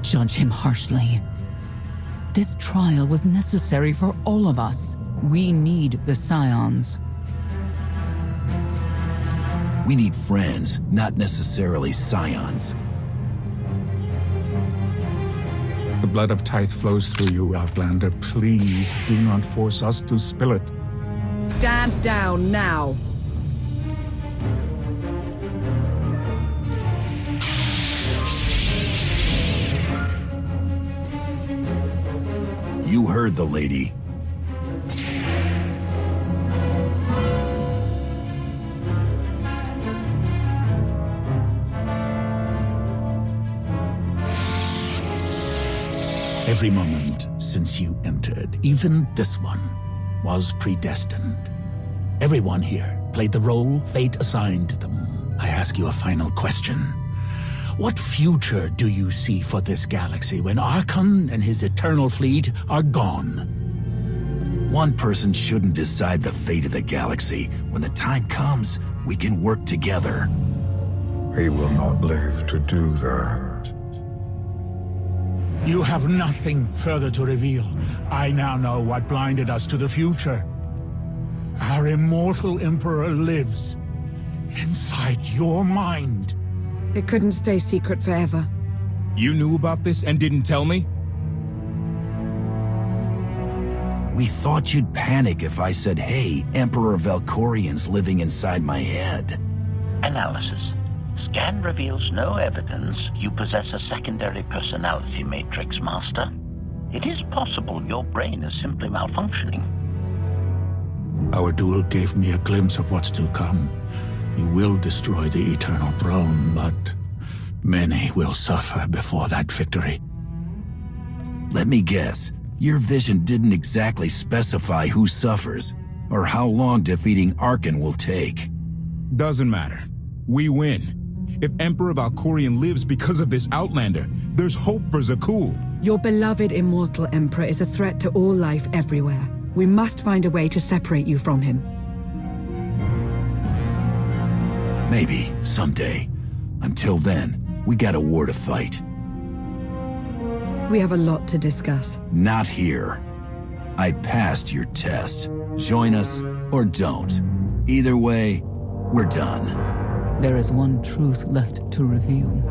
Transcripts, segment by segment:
judge him harshly. This trial was necessary for all of us. We need the Scions. We need friends, not necessarily Scions. The blood of Tithe flows through you, Outlander. Please do not force us to spill it. Stand down now. You heard the lady. Every moment since you entered, even this one, was predestined. Everyone here played the role fate assigned them. I ask you a final question. What future do you see for this galaxy when Arkhan and his eternal fleet are gone? One person shouldn't decide the fate of the galaxy. When the time comes, we can work together. He will not live to do that. You have nothing further to reveal. I now know what blinded us to the future. Our immortal Emperor lives inside your mind. It couldn't stay secret forever. You knew about this and didn't tell me? We thought you'd panic if I said, hey, Emperor Valkorian's living inside my head. Analysis. Scan reveals no evidence you possess a secondary personality matrix, Master. It is possible your brain is simply malfunctioning. Our duel gave me a glimpse of what's to come. You will destroy the Eternal Throne, but many will suffer before that victory. Let me guess. Your vision didn't exactly specify who suffers, or how long defeating Arkhan will take. Doesn't matter. We win. If Emperor Valkorian lives because of this Outlander, there's hope for Zakul. Your beloved immortal Emperor is a threat to all life everywhere. We must find a way to separate you from him. Maybe, someday. Until then, we got a war to fight. We have a lot to discuss. Not here. I passed your test. Join us or don't. Either way, we're done. There is one truth left to reveal.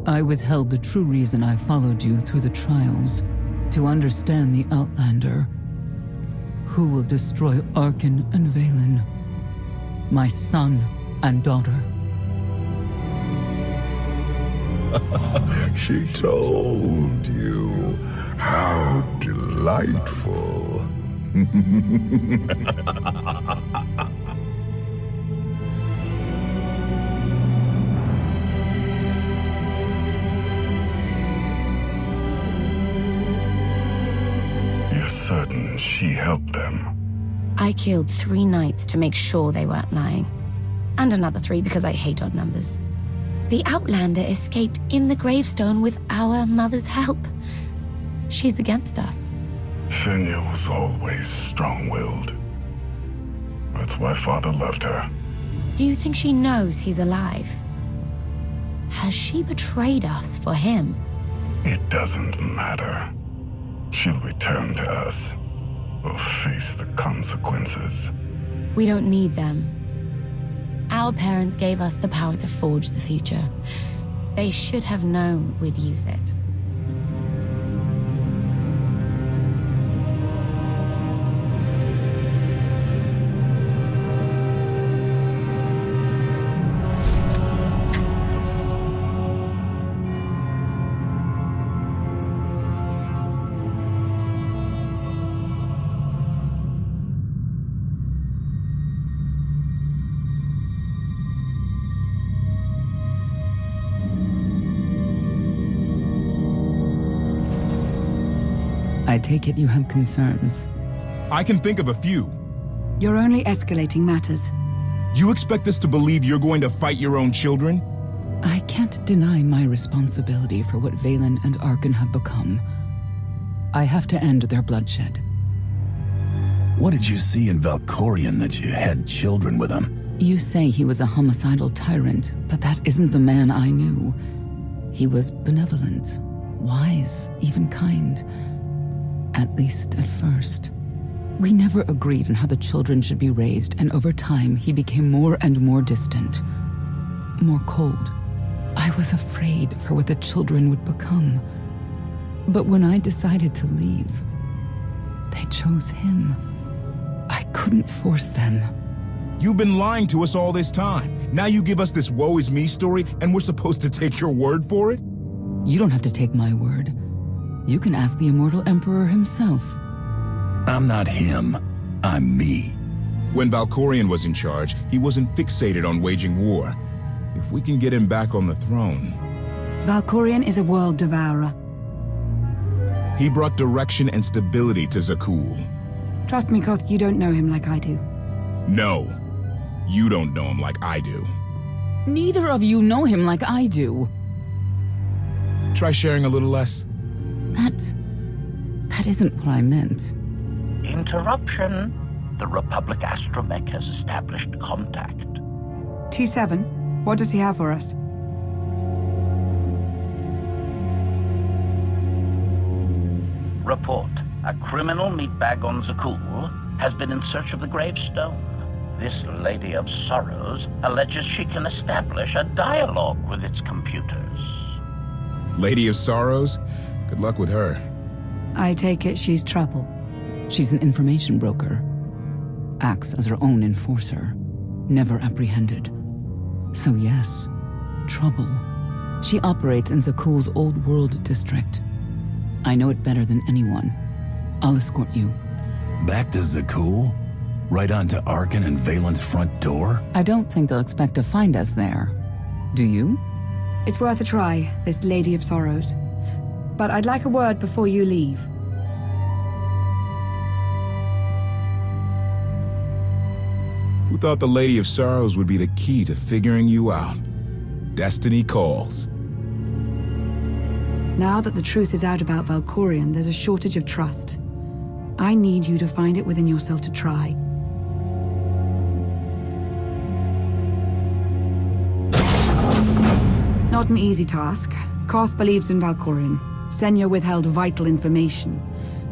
I withheld the true reason I followed you through the trials, to understand the Outlander, who will destroy Arkhan and Valen, my son and daughter. She told you. How delightful. You're certain she helped them? I killed 3 knights to make sure they weren't lying. And another 3 because I hate odd numbers. The Outlander escaped in the gravestone with our mother's help. She's against us. Senya was always strong-willed. That's why Father loved her. Do you think she knows he's alive? Has she betrayed us for him? It doesn't matter. She'll return to us. We'll face the consequences. We don't need them. Our parents gave us the power to forge the future. They should have known we'd use it. I take it you have concerns. I can think of a few. You're only escalating matters. You expect us to believe you're going to fight your own children? I can't deny my responsibility for what Valen and Arkhan have become. I have to end their bloodshed. What did you see in Valkorian that you had children with him? You say he was a homicidal tyrant, but that isn't the man I knew. He was benevolent, wise, even kind. At least at first. We never agreed on how the children should be raised, and over time he became more and more distant. More cold. I was afraid for what the children would become. But when I decided to leave, they chose him. I couldn't force them. You've been lying to us all this time. Now you give us this woe is me story, and we're supposed to take your word for it? You don't have to take my word. You can ask the Immortal Emperor himself. I'm not him. I'm me. When Valkorion was in charge, he wasn't fixated on waging war. If we can get him back on the throne... Valkorion is a world devourer. He brought direction and stability to Zakul. Trust me, Koth, you don't know him like I do. No. You don't know him like I do. Neither of you know him like I do. Try sharing a little less. That isn't what I meant. Interruption. The Republic astromech has established contact. T7, what does he have for us? Report. A criminal meatbag on Zakul has been in search of the gravestone. This Lady of Sorrows alleges she can establish a dialogue with its computers. Lady of Sorrows? Good luck with her. I take it she's trouble. She's an information broker. Acts as her own enforcer. Never apprehended. So yes, trouble. She operates in Zakul's old world district. I know it better than anyone. I'll escort you. Back to Zakul? Right onto Arkan and Valen's front door? I don't think they'll expect to find us there. Do you? It's worth a try, this Lady of Sorrows. But I'd like a word before you leave. Who thought the Lady of Sorrows would be the key to figuring you out? Destiny calls. Now that the truth is out about Valkorion, there's a shortage of trust. I need you to find it within yourself to try. Not an easy task. Koth believes in Valkorion. Senya withheld vital information.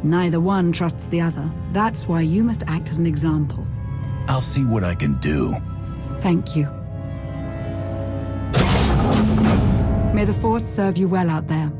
Neither one trusts the other. That's why you must act as an example. I'll see what I can do. Thank you. May the Force serve you well out there.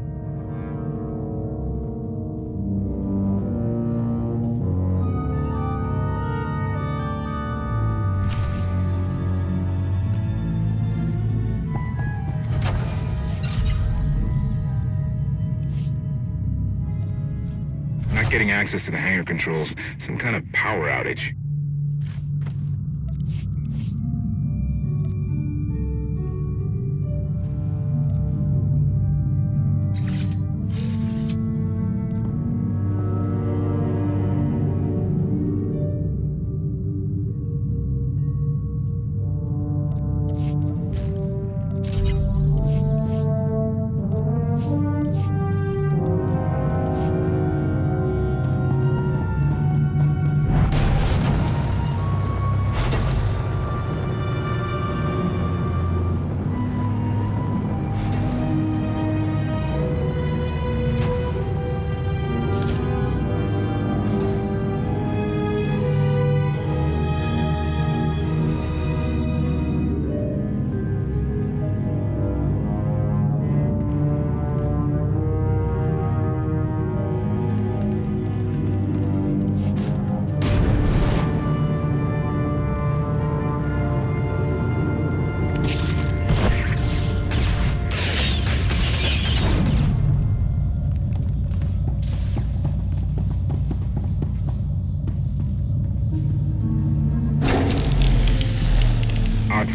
Not getting access to the hangar controls. Some kind of power outage.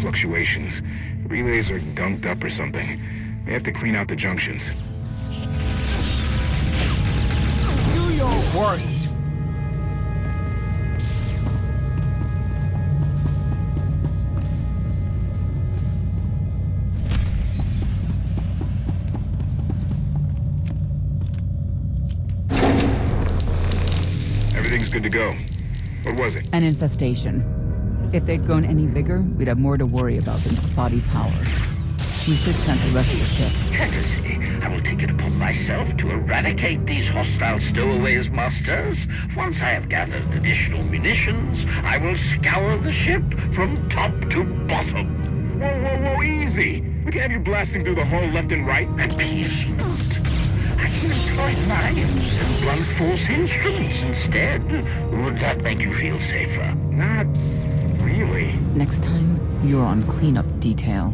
Fluctuations. Relays are gunked up or something. May have to clean out the junctions. Do your worst. Everything's good to go. What was it? An infestation. If they'd grown any bigger, we'd have more to worry about than spotty power. We should send the rest of the ship. Courtesy. I will take it upon myself to eradicate these hostile stowaways, masters. Once I have gathered additional munitions, I will scour the ship from top to bottom. Whoa, easy! We can have you blasting through the hull left and right. Appears not. I can employ knives and blunt force instruments instead. Would that make you feel safer? Not really. Next time, you're on cleanup detail.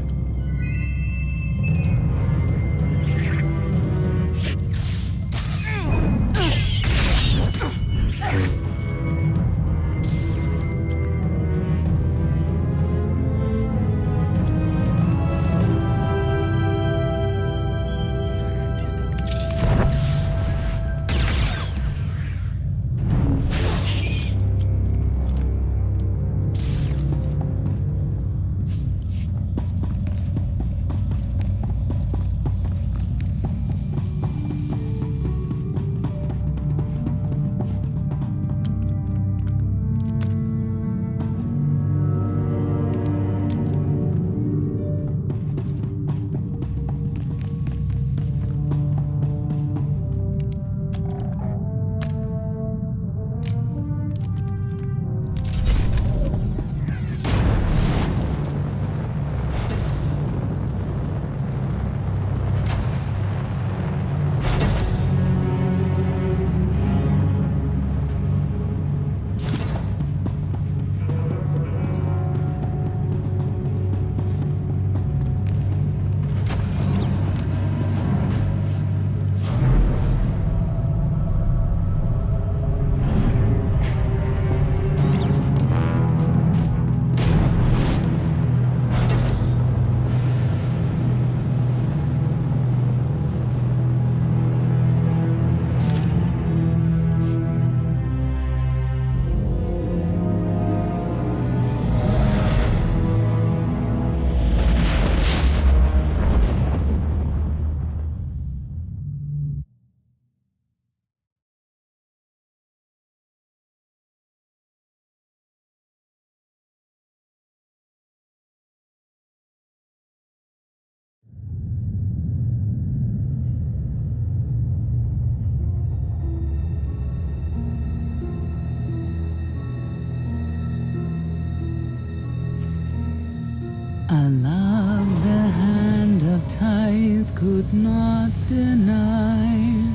A love the hand of Tithe could not deny.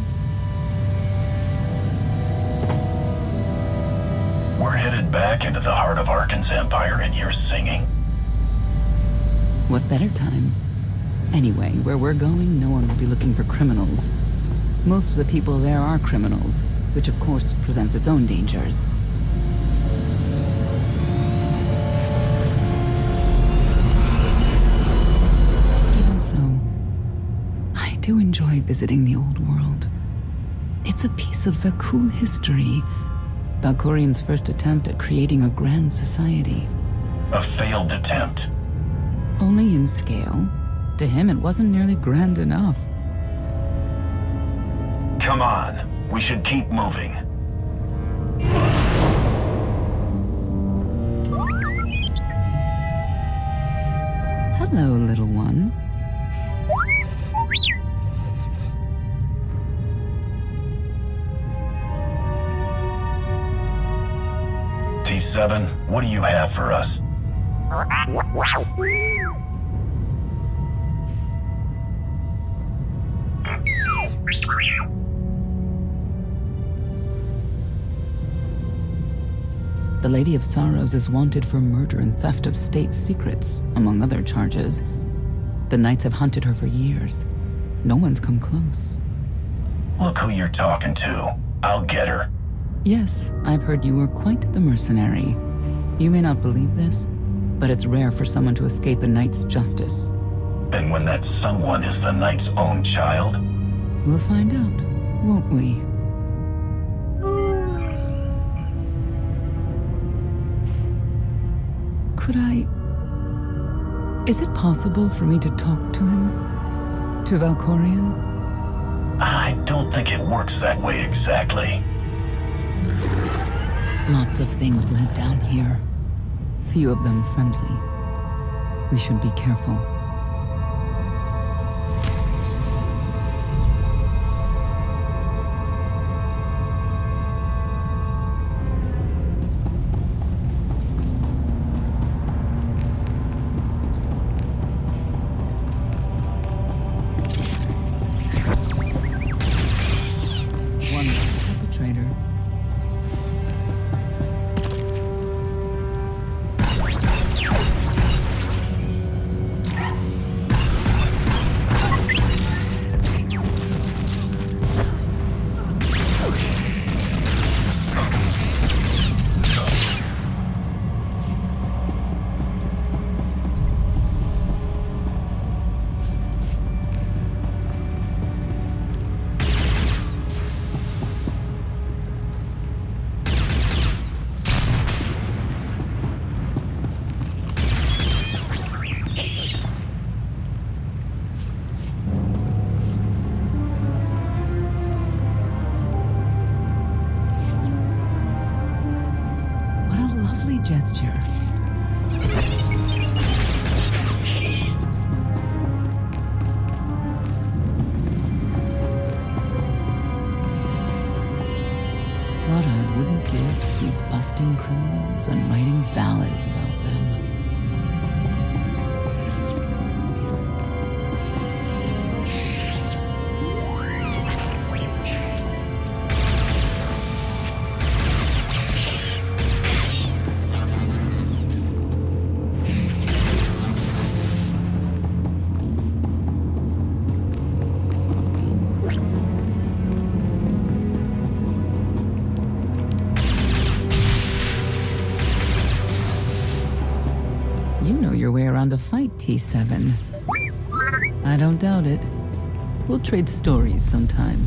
We're headed back into the heart of Arkan's empire and you're singing? What better time? Anyway, where we're going, no one will be looking for criminals. Most of the people there are criminals, which of course presents its own dangers. Even so, I do enjoy visiting the old world. It's a piece of Zakul history. Valkorian's first attempt at creating a grand society. A failed attempt. Only in scale. To him, it wasn't nearly grand enough. Come on, we should keep moving. Hello, little one. T7, what do you have for us? The Lady of Sorrows is wanted for murder and theft of state secrets, among other charges. The Knights have hunted her for years. No one's come close. Look who you're talking to. I'll get her. Yes, I've heard you were quite the mercenary. You may not believe this, but it's rare for someone to escape a knight's justice. And when that someone is the knight's own child? We'll find out, won't we? Could I... Is it possible for me to talk to him? To Valkorian? I don't think it works that way exactly. Lots of things live down here. Few of them friendly. We should be careful. to be busting criminals and writing ballads about them. You know your way around a fight, T7. I don't doubt it. We'll trade stories sometime.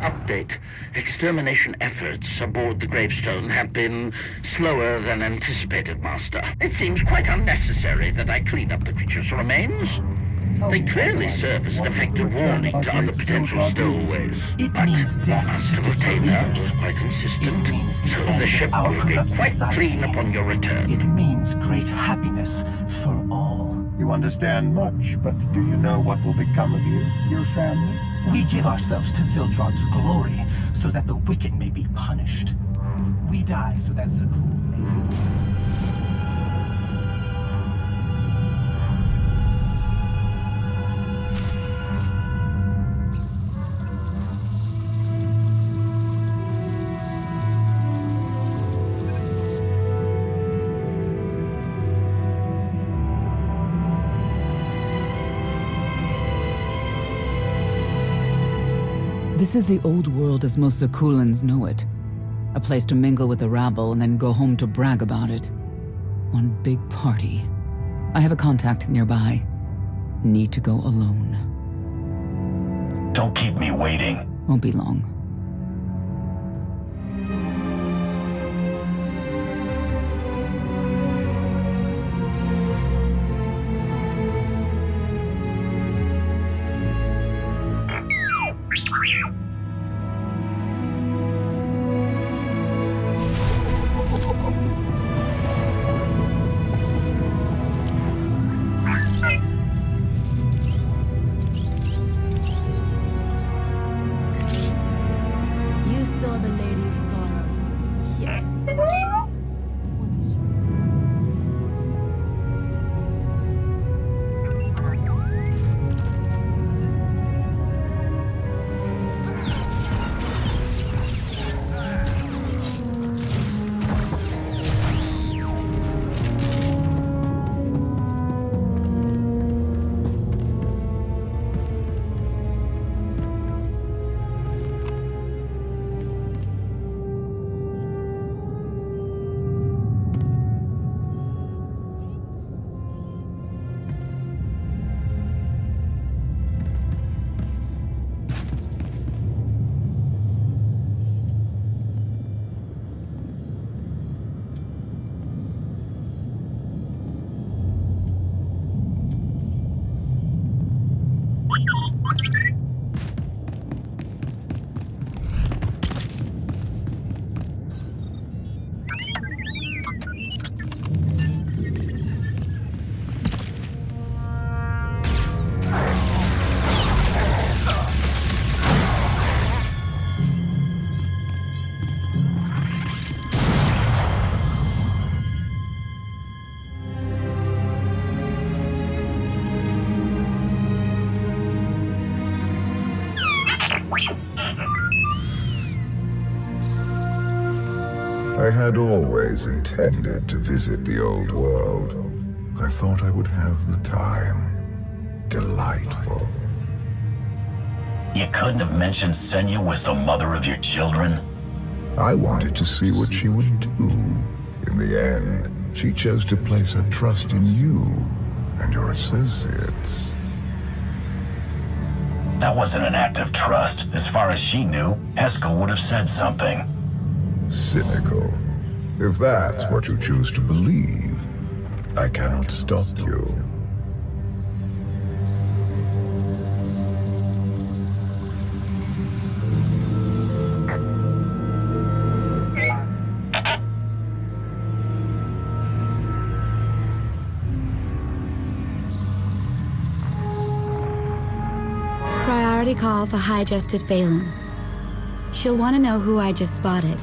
Update. Extermination efforts aboard the gravestone have been slower than anticipated, Master. It seems quite unnecessary that I clean up the creature's remains. They clearly serve as an effective warning to other potential stowaways. It means death Master to Retainer was disbelievers. quite insistent, It means the so end the of ship our will be corrupt quite society. clean upon your return. It means great happiness for all. You understand much, but do you know what will become of you, your family? We give ourselves to Zildron's glory, so that the wicked may be punished. We die so that Zakul may live. This is the old world as most Zakulans know it. A place to mingle with the rabble and then go home to brag about it. One big party. I have a contact nearby. Need to go alone. Don't keep me waiting. Won't be long. I had always intended to visit the old world. I thought I would have the time. Delightful. You couldn't have mentioned Senya was the mother of your children? I wanted to see what she would do. In the end, she chose to place her trust in you and your associates. That wasn't an act of trust. As far as she knew, Heskel would have said something. Cynical. If that's what you choose to believe, I cannot stop you. Priority call for High Justice Phelan. She'll want to know who I just spotted.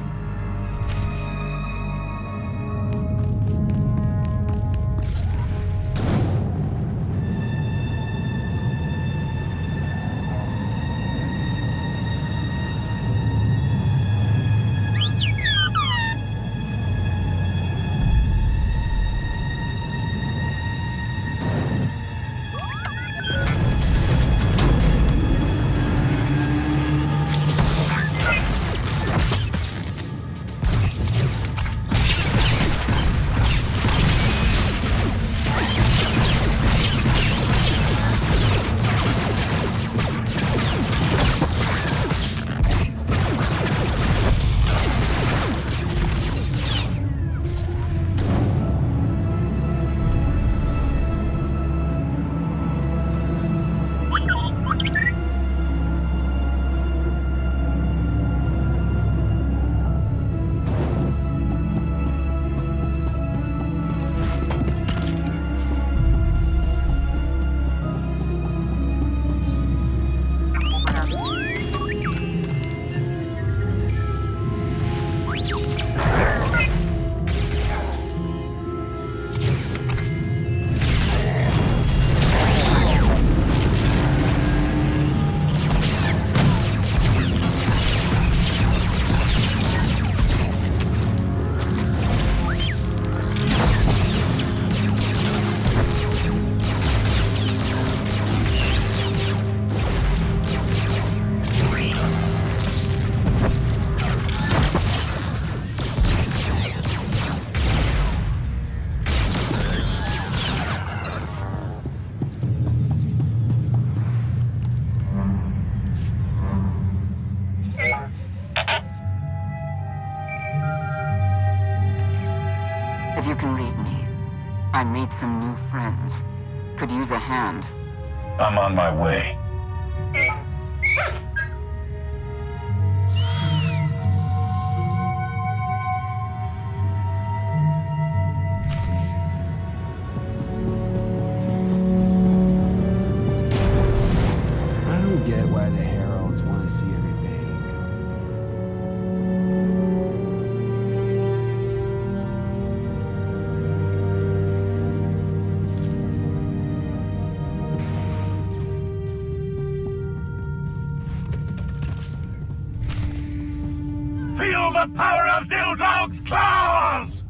If you can read me, I made some new friends. Could use a hand. I'm on my way. I don't get why the Heralds want to see everything. Feel the power of Zildrog's claws!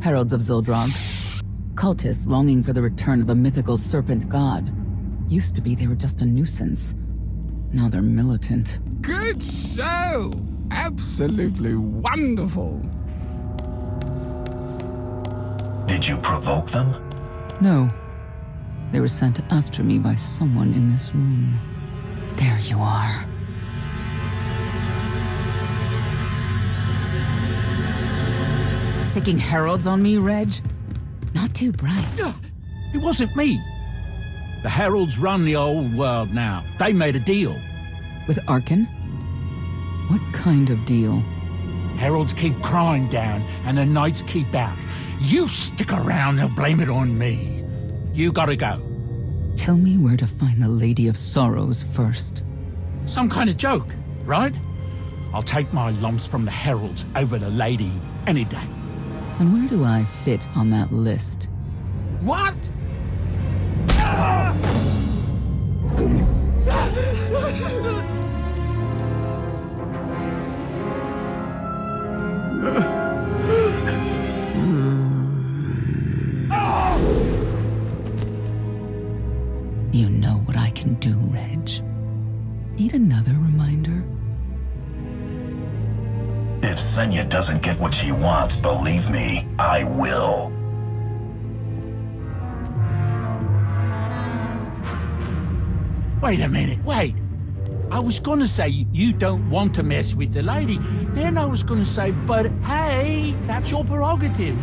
Heralds of Zildrog. Cultists longing for the return of a mythical serpent god. Used to be they were just a nuisance. Now they're militant. Good show! Absolutely wonderful. Did you provoke them? No. They were sent after me by someone in this room. There you are. sicking heralds on me, Reg? Not too bright. It wasn't me. The heralds run the old world now. They made a deal. With Arkin? What kind of deal? Heralds keep crime down, and the knights keep out. You stick around, they'll blame it on me. You gotta go. Tell me where to find the Lady of Sorrows first. Some kind of joke, right? I'll take my lumps from the heralds over the lady any day. And where do I fit on that list? What? You know what I can do, Reg. Need another reminder? If Senya doesn't get what she wants, believe me, I will. Wait a minute, wait. I was gonna say you don't want to mess with the lady. Then I was gonna say, but hey, that's your prerogative.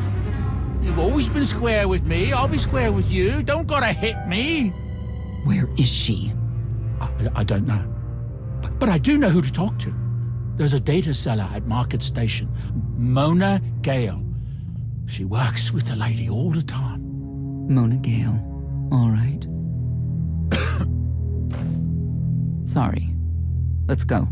You've always been square with me, I'll be square with you. Don't gotta hit me. Where is she? I don't know. But I do know who to talk to. There's a data seller at Market Station, Mona Gale. She works with the lady all the time. Mona Gale. All right. Sorry. Let's go.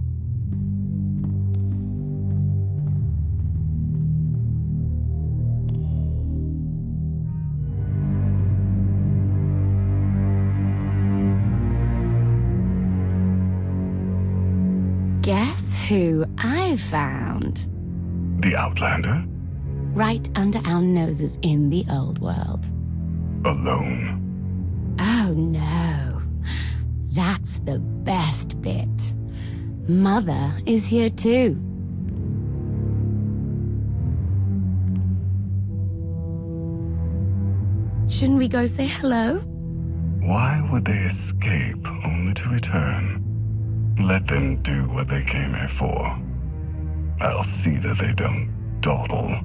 Guess who I found? The Outlander? Right under our noses in the old world. Alone? Oh no. That's the best bit. Mother is here too. Shouldn't we go say hello? Why would they escape only to return? Let them do what they came here for. I'll see that they don't dawdle.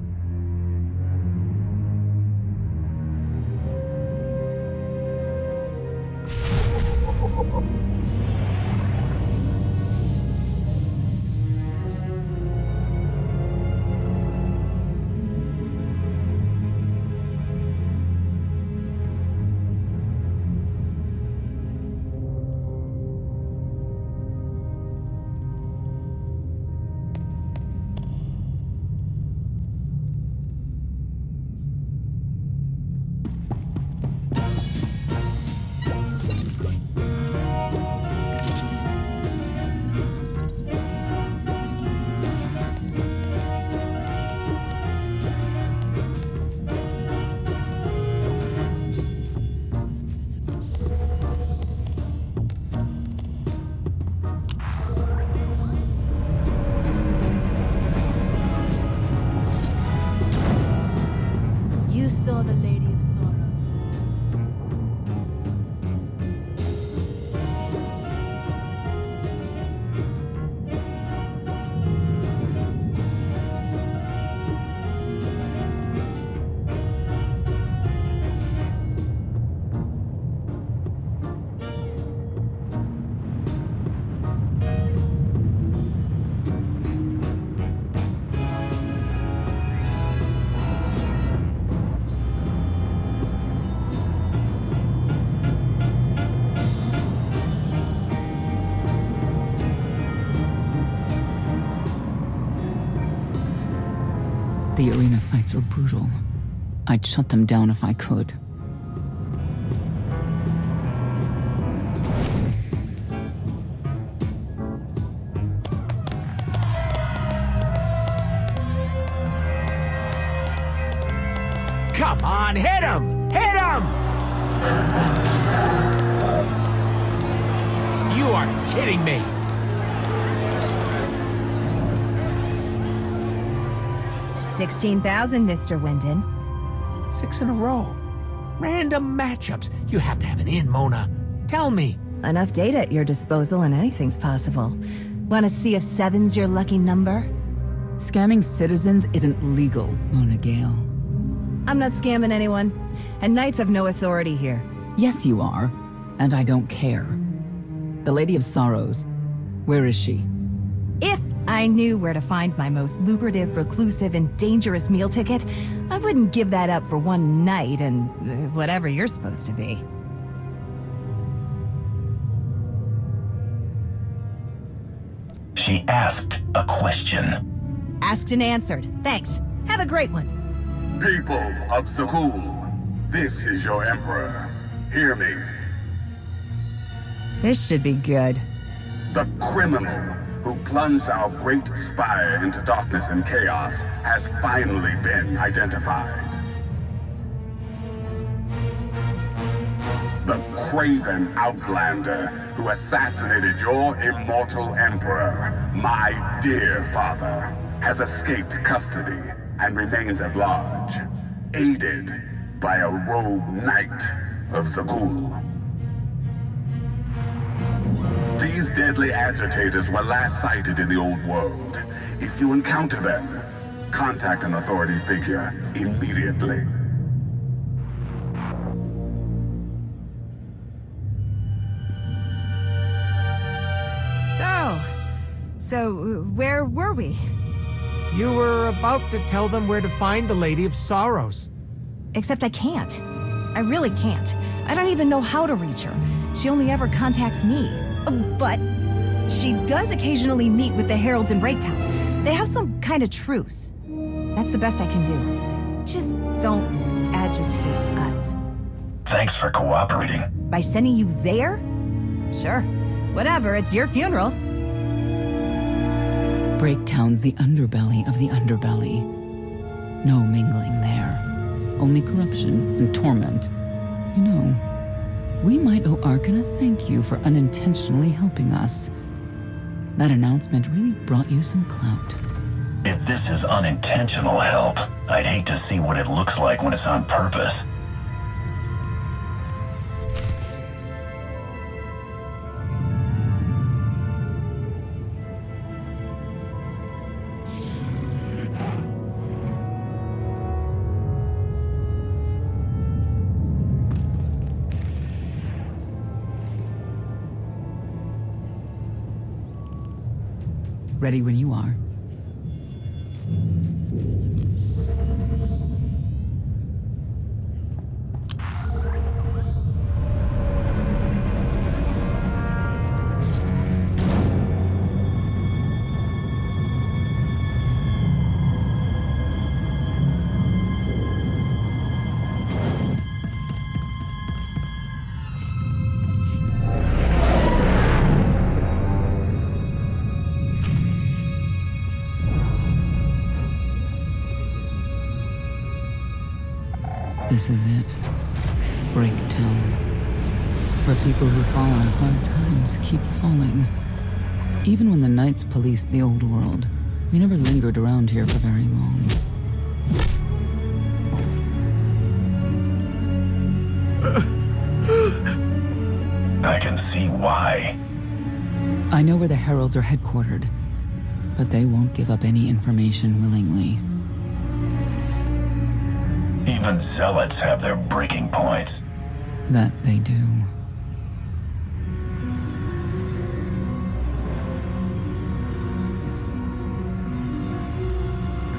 You saw the Lady of Sorrows. The arena fights are brutal. I'd shut them down if I could. Come on, hit him! Hit him! You are kidding me. $16,000, Mr. Wyndon. 6 in a row. Random matchups. You have to have an in, Mona. Tell me. Enough data at your disposal and anything's possible. Want to see if 7's your lucky number? Scamming citizens isn't legal, Mona Gale. I'm not scamming anyone, and Knights have no authority here. Yes, you are, and I don't care. The Lady of Sorrows, where is she? If I knew where to find my most lucrative, reclusive, and dangerous meal ticket, I wouldn't give that up for one night and whatever you're supposed to be. She asked a question. Asked and answered. Thanks. Have a great one. People of Zakul, this is your Emperor. Hear me. This should be good. The criminal who plunged our great spire into darkness and chaos has finally been identified. The craven outlander who assassinated your immortal emperor, my dear father, has escaped custody and remains at large, aided by a rogue knight of Zakul. These deadly agitators were last sighted in the old world. If you encounter them, contact an authority figure immediately. So, where were we? You were about to tell them where to find the Lady of Sorrows. Except I can't. I really can't. I don't even know how to reach her. She only ever contacts me. But she does occasionally meet with the Heralds in Breaktown. They have some kind of truce. That's the best I can do. Just don't agitate us. Thanks for cooperating. By sending you there? Sure. Whatever, it's your funeral. Breaktown's the underbelly of the underbelly. No mingling there. Only corruption and torment. You know, we might owe Arkan a thank you for unintentionally helping us. That announcement really brought you some clout. If this is unintentional help, I'd hate to see what it looks like when it's on purpose. Ready when you are. This is it. Breaktown. Where people who fall on hard times keep falling. Even when the Knights policed the old world, we never lingered around here for very long. I can see why. I know where the Heralds are headquartered, but they won't give up any information willingly. Even zealots have their breaking points. That they do.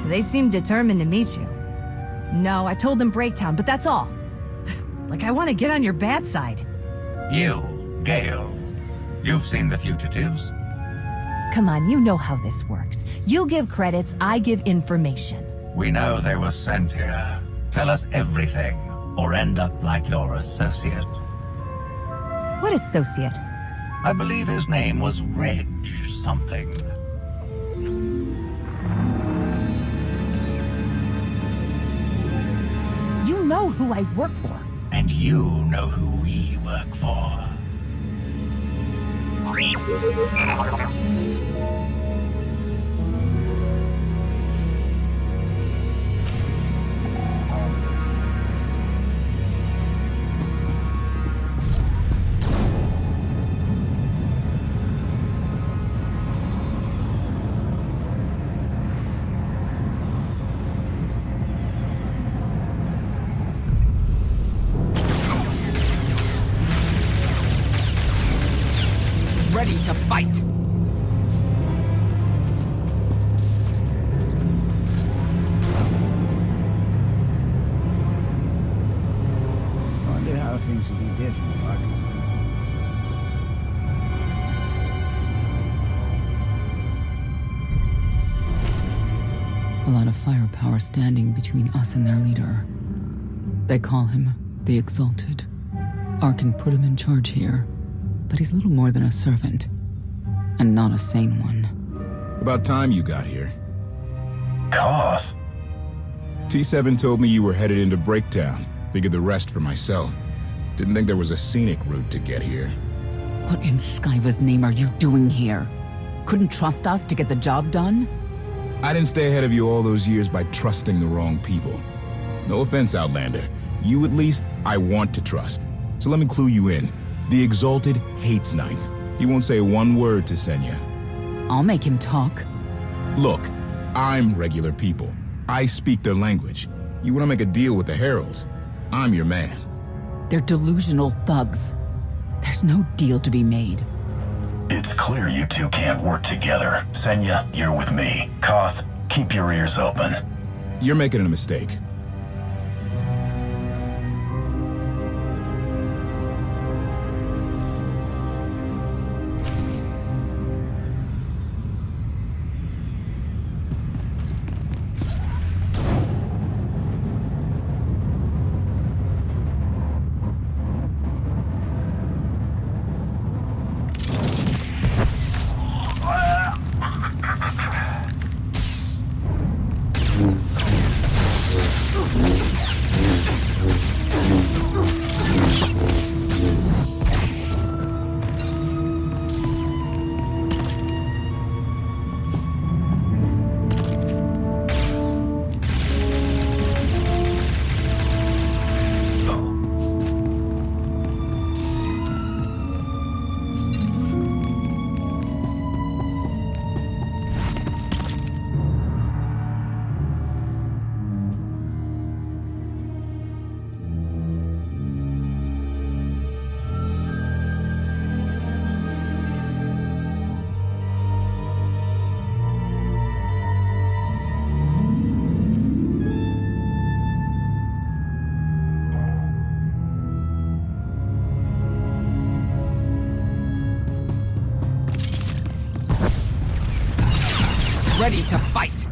They seem determined to meet you. No, I told them Breaktown, but that's all. Like I want to get on your bad side. You, Gale. You've seen the fugitives. Come on, you know how this works. You give credits, I give information. We know they were sent here. Tell us everything, or end up like your associate. What associate? I believe his name was Reg something. You know who I work for. And you know who we work for. to fight! I wonder how things will be different if Arken's gone. A lot of firepower standing between us and their leader. They call him the Exalted. Arken put him in charge here, but he's little more than a servant, and not a sane one. About time you got here. Koth? T7 told me you were headed into Breaktown. Figured the rest for myself. Didn't think there was a scenic route to get here. What in Skyva's name are you doing here? Couldn't trust us to get the job done? I didn't stay ahead of you all those years by trusting the wrong people. No offense, Outlander. You at least, I want to trust. So let me clue you in. The Exalted hates Knights. He won't say one word to Senya. I'll make him talk. Look, I'm regular people. I speak their language. You want to make a deal with the Heralds? I'm your man. They're delusional thugs. There's no deal to be made. It's clear you two can't work together. Senya, you're with me. Koth, keep your ears open. You're making a mistake. Ready to fight!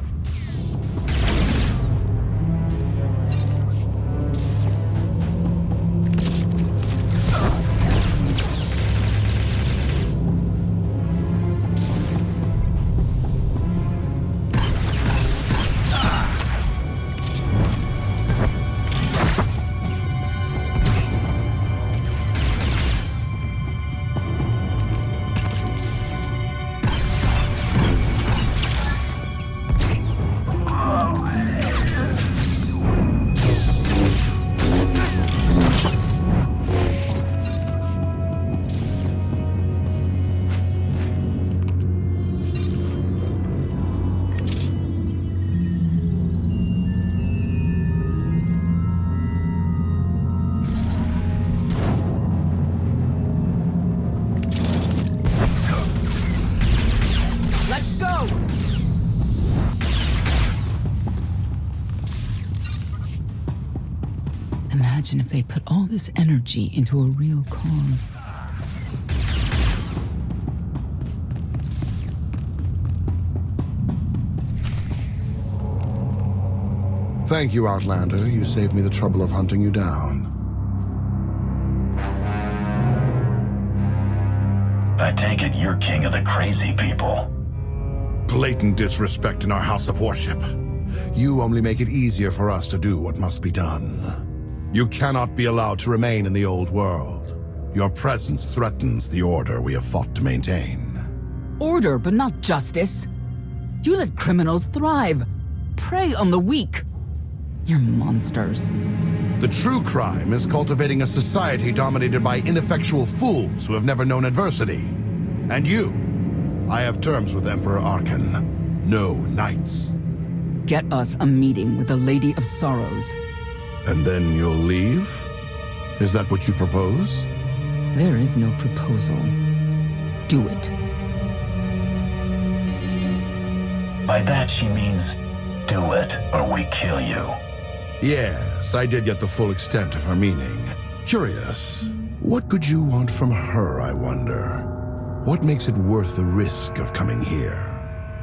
Imagine if they put all this energy into a real cause. Thank you, Outlander. You saved me the trouble of hunting you down. I take it you're king of the crazy people. Blatant disrespect in our house of worship. You only make it easier for us to do what must be done. You cannot be allowed to remain in the old world. Your presence threatens the order we have fought to maintain. Order, but not justice. You let criminals thrive. Prey on the weak. You're monsters. The true crime is cultivating a society dominated by ineffectual fools who have never known adversity. And you, I have terms with Emperor Arken. No knights. Get us a meeting with the Lady of Sorrows. And then you'll leave? Is that what you propose? There is no proposal. Do it. By that she means, do it or we kill you. Yes, I did get the full extent of her meaning. Curious. What could you want from her, I wonder? What makes it worth the risk of coming here?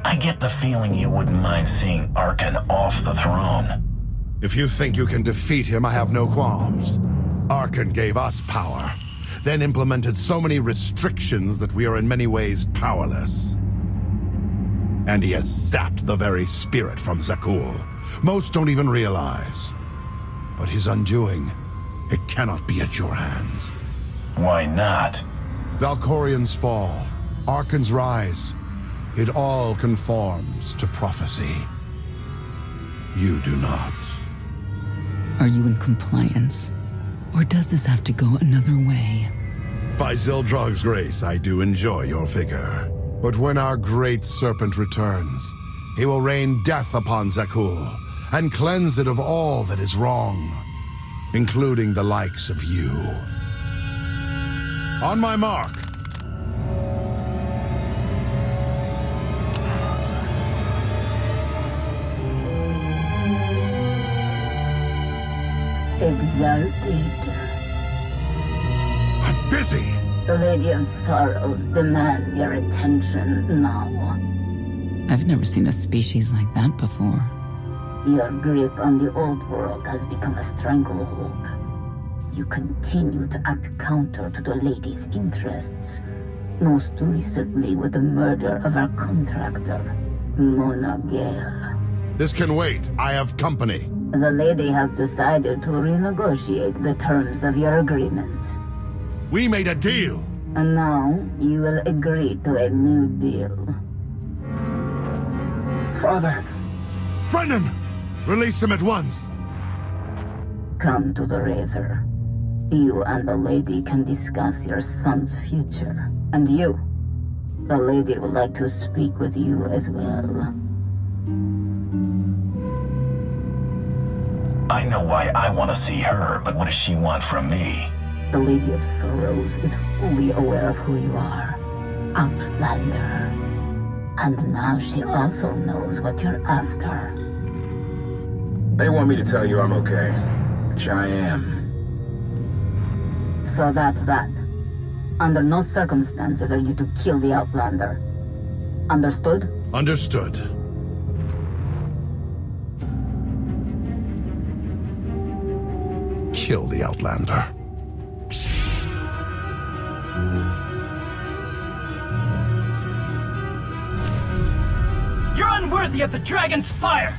I get the feeling you wouldn't mind seeing Arkan off the throne. If you think you can defeat him, I have no qualms. Arkan gave us power, then implemented so many restrictions that we are in many ways powerless. And he has sapped the very spirit from Zakul. Most don't even realize. But his undoing, it cannot be at your hands. Why not? Valkorian's fall, Arkan's rise, it all conforms to prophecy. You do not. Are you in compliance? Or does this have to go another way? By Zildrog's grace, I do enjoy your vigor. But when our great serpent returns, he will rain death upon Zakul and cleanse it of all that is wrong, including the likes of you. On my mark. Exalted. I'm busy. The Lady of Sorrows demands your attention now. I've never seen a species like that before. Your grip on the old world has become a stranglehold. You continue to act counter to the Lady's interests, most recently with the murder of our contractor, Mona Gale. This can wait. I have company. The Lady has decided to renegotiate the terms of your agreement. We made a deal. And now you will agree to a new deal. Father. Brennan! Release him at once. Come to the Razor. You and the Lady can discuss your son's future. And you, the Lady would like to speak with you as well. I know why I want to see her, but what does she want from me? The Lady of Sorrows is fully aware of who you are. Outlander. And now she also knows what you're after. They want me to tell you I'm okay, which I am. So that's that. Under no circumstances are you to kill the Outlander. Understood? Understood. Kill the Outlander. You're unworthy of the dragon's fire!